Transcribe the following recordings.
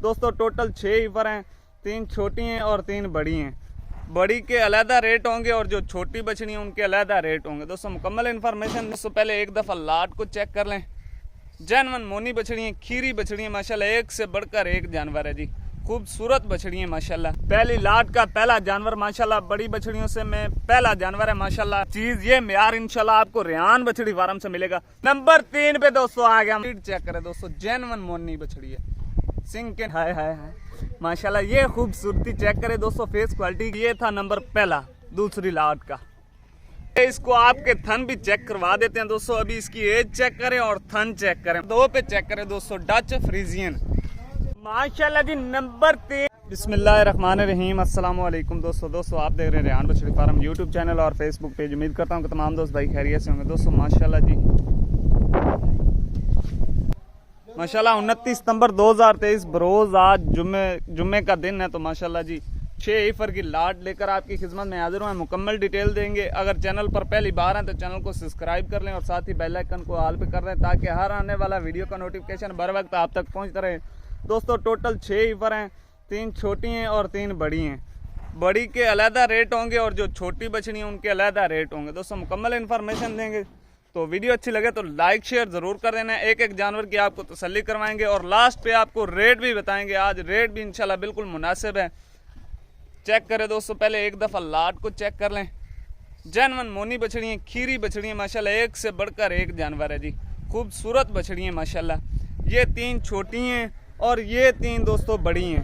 दोस्तों टोटल 6 ईफर हैं, 3 छोटी हैं और 3 बड़ी हैं। बड़ी के अलहदा रेट होंगे और जो छोटी बछड़ी हैं उनके अलहदा रेट होंगे। दोस्तों मुकम्मल इन्फॉर्मेशन दोस्तों पहले एक दफ़ा लाट को चेक कर लें। जैनवन मोनी बछड़ी हैं, खीरी बछड़ी हैं माशाल्लाह, एक से बढ़कर एक जानवर है जी। खूबसूरत बछड़ी है माशाल्लाह। पहली लाट का पहला जानवर माशाल्लाह, बड़ी बछड़ियों से में पहला जानवर है माशाल्लाह। चीज ये म्यार इंशाल्लाह आपको रेहान बछड़ी फार्म से मिलेगा। नंबर 3 पे दोस्तों आ गया, चेक करें दोस्तों, जैनवन मोनी बछड़ी है, सिंह के हाय हाय हाय माशाल्लाह। ये खूबसूरती चेक करें दोस्तों, फेस क्वालिटी। ये था नंबर पहला दूसरी लाट का। इसको आपके थन भी चेक करवा देते हैं दोस्तों। अभी इसकी एज चेक करें और थन चेक करें। 2 पे चेक करें दोस्तों, डच फ्रीजियन माशाल्लाह जी। नंबर 3 बिस्मिल्लाहिर्रहमानिर्रहीम। अस्सलाम वालेकुम दोस्तों आप देख रहे हैं रेहान बछड़ी फार्म यूट्यूब चैनल और फेसबुक पेज। उम्मीद करता हूँ कि तमाम दोस्त भाई खैरियत से होंगे दोस्तों माशाल्लाह जी। माशाल्लाह 29 सितंबर 2023 बरोज आज जुम्मे का दिन है। तो माशाल्लाह जी 6 ईफर की लाट लेकर आपकी खिदमत में हाजिर हुए। मुकम्मल डिटेल देंगे। अगर चैनल पर पहली बार हैं तो चैनल को सब्सक्राइब कर लें और साथ ही बेल आइकन को ऑल पे कर दें ताकि हर आने वाला वीडियो का नोटिफिकेशन बर वक्त आप तक पहुँचता रहे। दोस्तों टोटल 6 ईफर हैं, 3 छोटी हैं और 3 बड़ी हैं। बड़ी के अलहदा रेट होंगे और जो छोटी बछड़ी हैं उनके अलहदा रेट होंगे। दोस्तों मुकम्मल इन्फॉर्मेशन देंगे। तो वीडियो अच्छी लगे तो लाइक शेयर ज़रूर कर देना। एक एक जानवर की आपको तसल्ली करवाएंगे और लास्ट पे आपको रेट भी बताएंगे। आज रेट भी इंशाल्लाह बिल्कुल मुनासिब है। चेक करें दोस्तों, पहले एक दफ़ा लाट को चेक कर लें। जैनवन मोनी बछड़ी हैं, खीरी बछड़ी हैं माशाल्लाह, एक से बढ़कर एक जानवर है जी। खूबसूरत बछड़ी हैं माशाल्लाह। ये 3 छोटी हैं और ये 3 दोस्तों बड़ी हैं।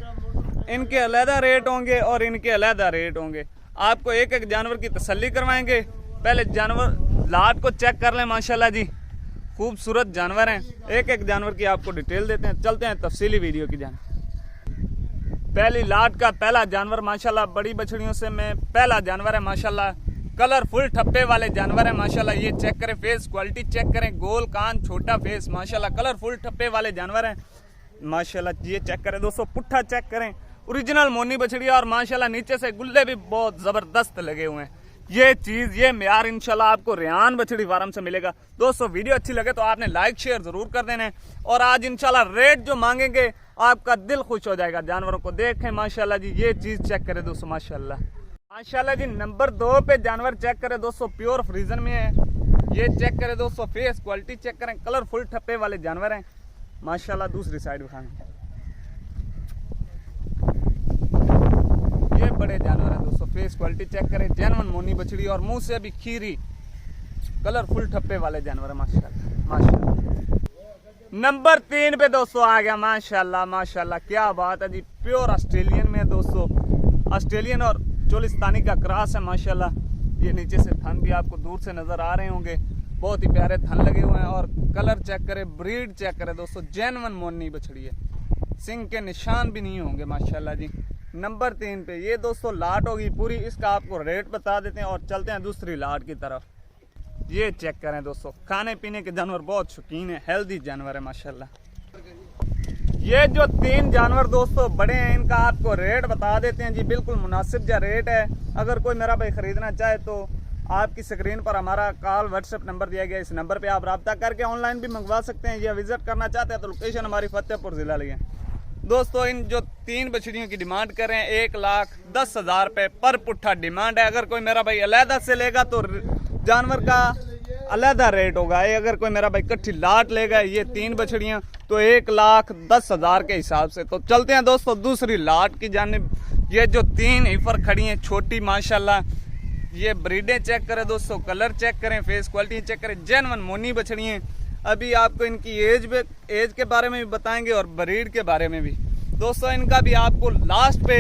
इनके अलहदा रेट होंगे और इनके अलहदा रेट होंगे। आपको एक एक जानवर की तसल्ली करवाएंगे। पहले जानवर लाट को चेक कर लें माशाल्लाह जी। खूबसूरत जानवर हैं। एक एक जानवर की आपको डिटेल देते हैं। चलते हैं तफसीली वीडियो की जान। पहली लाट का पहला जानवर माशाल्लाह, बड़ी बछड़ियों से में पहला जानवर है माशाल्लाह। कलरफुल ठप्पे वाले जानवर है माशाल्लाह। ये चेक करें, फेस क्वालिटी चेक करें, गोल कान छोटा फेस माशाल्लाह, कलरफुल ठप्पे वाले जानवर हैं माशाल्लाह। ये चेक करें दोस्तों, पुट्ठा चेक करें, ओरिजिनल मोनी बछड़ी और माशाल्लाह नीचे से गुल्ले भी बहुत जबरदस्त लगे हुए हैं। ये चीज ये म्यार इंशाल्लाह आपको रेहान बछड़ी फार्म से मिलेगा। दोस्तों वीडियो अच्छी लगे तो आपने लाइक शेयर जरूर कर देना है। और आज इंशाल्लाह रेट जो मांगेंगे आपका दिल खुश हो जाएगा। जानवरों को देखें माशाल्लाह जी। ये चीज चेक करें दोस्तों माशाल्लाह जी। नंबर 2 पे जानवर चेक करें दोस्तों, प्योर फ्रीजन में है। ये चेक करें दोस्तों, फेस क्वालिटी चेक करें, कलरफुल ठप्पे वाले जानवर हैं माशाल्लाह। दूसरी साइड दिखाएं, ये बड़े जानवर हैं दोस्तों। फेस क्वालिटी चेक करें, जैनवन मोनी बछड़ी और मुंह से अभी खीरी, कलरफुल ठप्पे वाले जानवर है माशाल्लाह। नंबर 3 पे दोस्तों आ गया माशाल्लाह। क्या बात है जी। प्योर ऑस्ट्रेलियन में दोस्तों, ऑस्ट्रेलियन और चोलिस्तानी का क्रॉस है माशाल्लाह। ये नीचे से थन भी आपको दूर से नजर आ रहे होंगे। बहुत ही प्यारे थन लगे हुए हैं और कलर चेक करें, ब्रीड चेक करें दोस्तों। जैनवन मोनी बछड़ी है, सिंह के निशान भी नहीं होंगे माशाल्लाह जी। नंबर 3 पे ये दोस्तों लाट होगी पूरी। इसका आपको रेट बता देते हैं और चलते हैं दूसरी लाट की तरफ। ये चेक करें दोस्तों, खाने पीने के जानवर बहुत शौकीन है, हेल्दी जानवर है माशाल्लाह। ये जो 3 जानवर दोस्तों बड़े हैं, इनका आपको रेट बता देते हैं जी। बिल्कुल मुनासिब जा रेट है। अगर कोई मेरा भाई खरीदना चाहे तो आपकी स्क्रीन पर हमारा कॉल व्हाट्सएप नंबर दिया गया, इस नंबर पे आप रब्ता करके ऑनलाइन भी मंगवा सकते हैं या विजिट करना चाहते हैं तो लोकेशन हमारी फतेहपुर जिला लगे। दोस्तों इन जो 3 बछड़ियों की डिमांड कर रहे हैं 1,10,000 रुपये पर पुट्ठा डिमांड है। अगर कोई मेरा भाई अलहदा से लेगा तो जानवर का अलहदा रेट होगा। अगर कोई मेरा भाई कट्ठी लाट लेगा ये 3 बछड़ियाँ तो 1,10,000 के हिसाब से। तो चलते हैं दोस्तों दूसरी लाट की जानिब। ये जो 3 ईफर खड़ी हैं छोटी माशाल्लाह, ये ब्रीडें चेक करें दोस्तों, कलर चेक करें, फेस क्वालिटी चेक करें। जैनवन मोनी बछड़ी हैं। अभी आपको इनकी एज के बारे में भी बताएंगे और ब्रीड के बारे में भी दोस्तों। इनका भी आपको लास्ट पे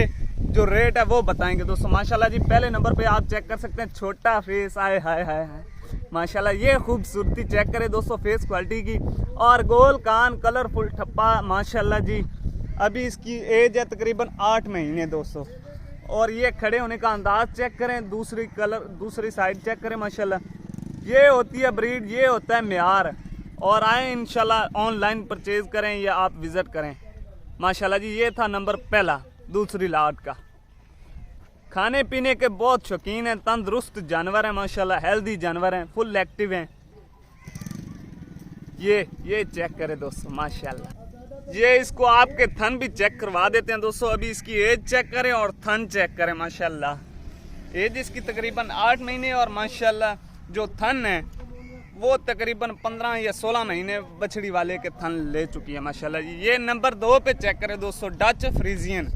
जो रेट है वो बताएंगे दोस्तों माशाल्लाह जी। पहले नंबर पे आप चेक कर सकते हैं, छोटा फेस, आए हाय हाय हाय माशाल्लाह। ये खूबसूरती चेक करें दोस्तों, फेस क्वालिटी की और गोल कान, कलरफुल ठप्पा माशाल्लाह जी। अभी इसकी एज है तकरीबन 8 महीने दोस्तों। और ये खड़े होने का अंदाज चेक करें, दूसरी साइड चेक करें माशाल्लाह। ये होती है ब्रीड, ये होता है म्यार। और आए इंशाल्लाह ऑनलाइन परचेज करें या आप विजिट करें माशाल्लाह जी। ये था नंबर पहला दूसरी लाट का। खाने पीने के बहुत शौकीन हैं, तंदुरुस्त जानवर हैं माशाल्लाह, हेल्दी जानवर हैं, फुल एक्टिव हैं। ये चेक करें दोस्तों माशाल्लाह। ये इसको आपके थन भी चेक करवा देते हैं दोस्तों। अभी इसकी एज चेक करें और थन चेक करें। माशाल्लाह एज इसकी तकरीबन 8 महीने और माशाल्लाह जो थन है वो तकरीबन 15 या 16 महीने बछड़ी वाले के थन ले चुकी है माशाल्लाह। ये नंबर 2 पे चेक करें दोस्तों, डच फ्रीजियन।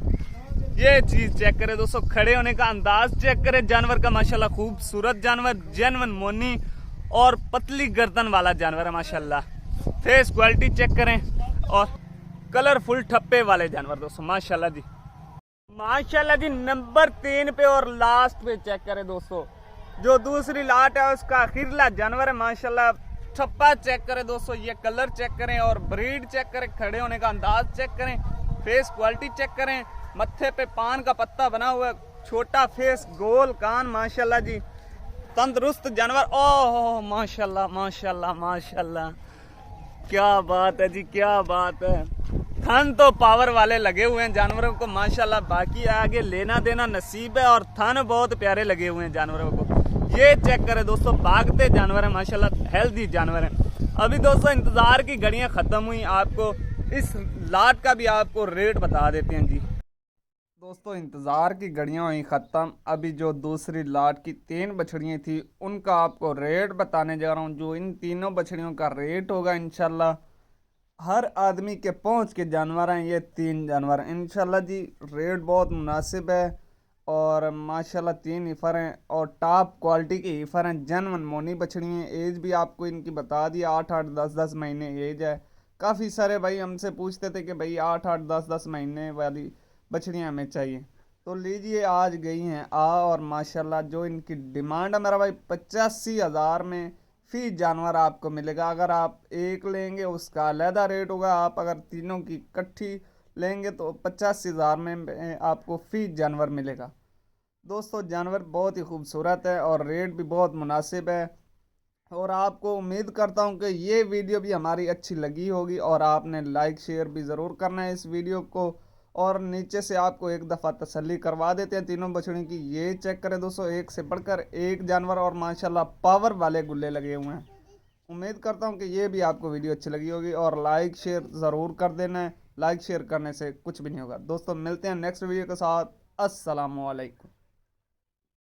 ये चीज चेक करें दोस्तों, खड़े होने का अंदाज चेक करें जानवर का। माशाल्लाह खूबसूरत जानवर, जेन्युइन मोनी और पतली गर्दन वाला जानवर है माशाल्लाह। फेस क्वालिटी चेक करें और कलरफुल ठप्पे वाले जानवर दोस्तों माशाल्लाह जी। माशाल्लाह जी नंबर 3 पे और लास्ट पे चेक करें दोस्तों, जो दूसरी लाट है उसका आखिरला जानवर है माशाल्लाह। ठप्पा चेक करें दोस्तों, ये कलर चेक करें और ब्रीड चेक करें, खड़े होने का अंदाज चेक करें, फेस क्वालिटी चेक करें। मत्थे पे पान का पत्ता बना हुआ, छोटा फेस, गोल कान माशाल्लाह जी। तंदुरुस्त जानवर। ओह माशाल्लाह माशाल्लाह माशाल्लाह, क्या बात है जी, क्या बात है। थन तो पावर वाले लगे हुए हैं जानवरों को माशाल्लाह। बाकी आगे लेना देना नसीब है और थन बहुत प्यारे लगे हुए हैं जानवरों को। ये चेक करें दोस्तों, भागते जानवर है माशाल्लाह, हेल्दी जानवर है। अभी दोस्तों इंतजार की घड़ियां खत्म हुई, आपको इस लाट का भी आपको रेट बता देते हैं जी। दोस्तों इंतज़ार की घड़ियां हुई ख़त्म। अभी जो दूसरी लाट की 3 बछड़ियाँ थी उनका आपको रेट बताने जा रहा हूँ। जो इन तीनों बछड़ियों का रेट होगा इंशाल्लाह, हर आदमी के पहुँच के जानवर हैं ये 3 जानवर इंशाल्लाह जी। रेट बहुत मुनासिब है और माशाल्लाह 3 ईफर हैं और टॉप क्वालिटी के ईफर हैं, जेन्युइन मोनी बछड़ी हैं। एज भी आपको इनकी बता दी, 8-8 10-10 महीने एज है। काफ़ी सारे भाई हमसे पूछते थे कि भाई 8-8 10-10 महीने वाली बछड़ियाँ हमें चाहिए, तो लीजिए आज गई हैं और माशाल्लाह जो इनकी डिमांड है मेरा भाई 85,000 में फी जानवर आपको मिलेगा। अगर आप एक लेंगे उसका अलहदा रेट होगा, आप अगर तीनों की इकट्ठी लेंगे तो 85,000 में आपको फी जानवर मिलेगा। दोस्तों जानवर बहुत ही खूबसूरत है और रेट भी बहुत मुनासिब है। और आपको उम्मीद करता हूँ कि ये वीडियो भी हमारी अच्छी लगी होगी और आपने लाइक शेयर भी ज़रूर करना है इस वीडियो को। और नीचे से आपको एक दफ़ा तसल्ली करवा देते हैं तीनों बछड़ों की। ये चेक करें दोस्तों, एक से बढ़कर एक जानवर और माशाल्लाह पावर वाले गुल्ले लगे हुए हैं। उम्मीद करता हूँ कि ये भी आपको वीडियो अच्छी लगी होगी और लाइक शेयर ज़रूर कर देना है। लाइक शेयर करने से कुछ भी नहीं होगा। दोस्तों मिलते हैं नेक्स्ट वीडियो के साथ। अस्सलामु अलैकुम।